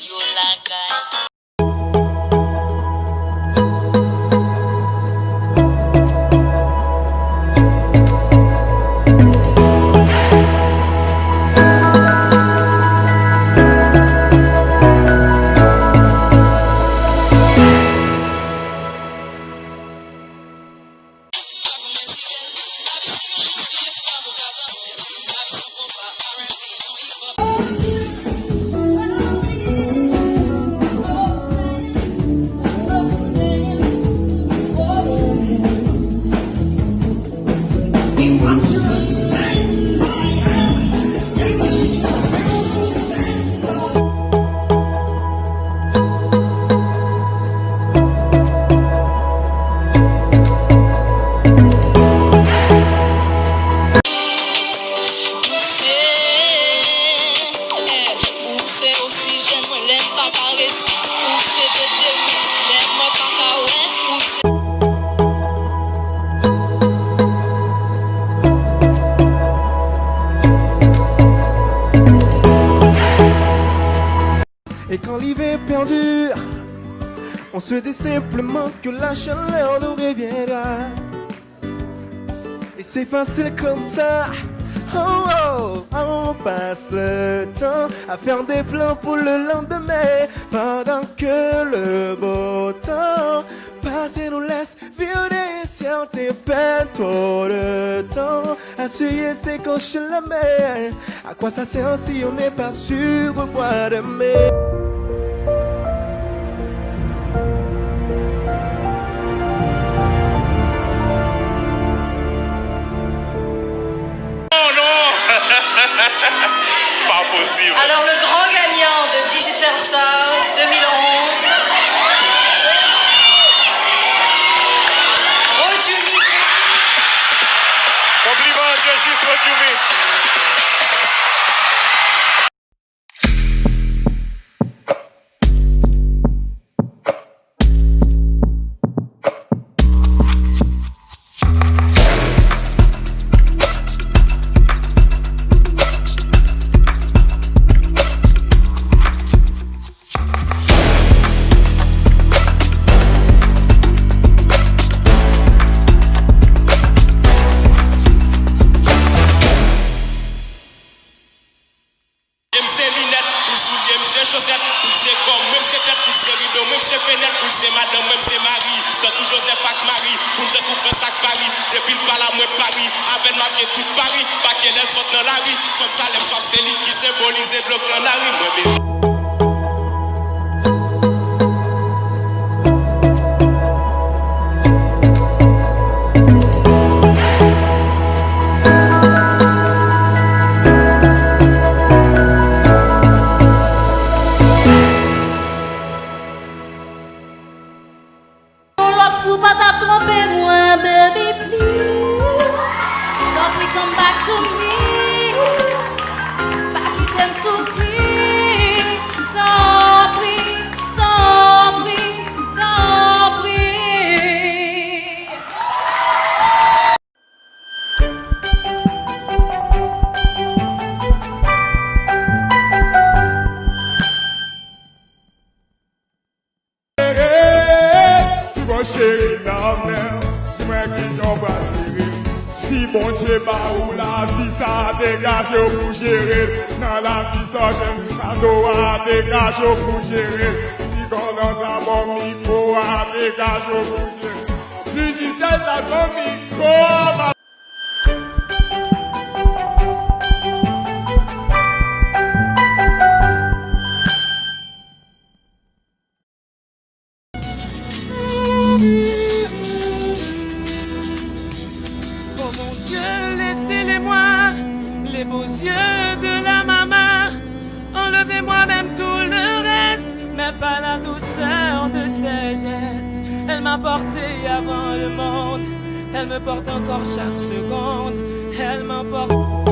yo la gagne. Et quand l'hiver perdure, on se dit simplement que la chaleur nous reviendra. Et c'est facile comme ça. Oh, oh, on passe le temps à faire des plans pour le lendemain, pendant que le beau temps passé nous laisse vivre certaines peines. Trop de temps à suivre ses coches de la mer. À quoi ça sert si on n'est pas sûr de voir demain? C'est pas possible. Alors le grand gagnant de Digicel Stars 2011, Rodumi. Compliment, Jégis Rodumi. Chaussettes, pour c'est comme, même c'est tête, pour c'est rideau, même c'est fenêtre, pour c'est madame, même c'est Marie. Tant que Joseph ak Marie, pour nous faire ça Paris. Depuis le pas la moi Paris, avec ma vie tout Paris. Pas qu'elle saute dans la rue, comme ça l'aime soit c'est lui qui symbolise le bloc dans la rue. Moi, Faut pas t'attromper moi, baby, please. Don't we come back to me? Pas qui t'aime souffrir. T'en prie, t'en prie, t'en prie. Chérie, la mère, tu m'as qui j'en pas gérer. Si bon Dieu bat ou la vie ça dégage pour gérer. Dans la vie ça j'aime ça doit dégage pour gérer. Si qu'on dans un bon micro à dégage pour gérer. Si j'y sais la bon micro. Oh mon Dieu, laissez-les-moi, les beaux yeux de la maman. Enlevez-moi même tout le reste, mais pas la douceur de ses gestes. Elle m'a porté avant le monde, elle me porte encore chaque seconde. Elle m'emporte.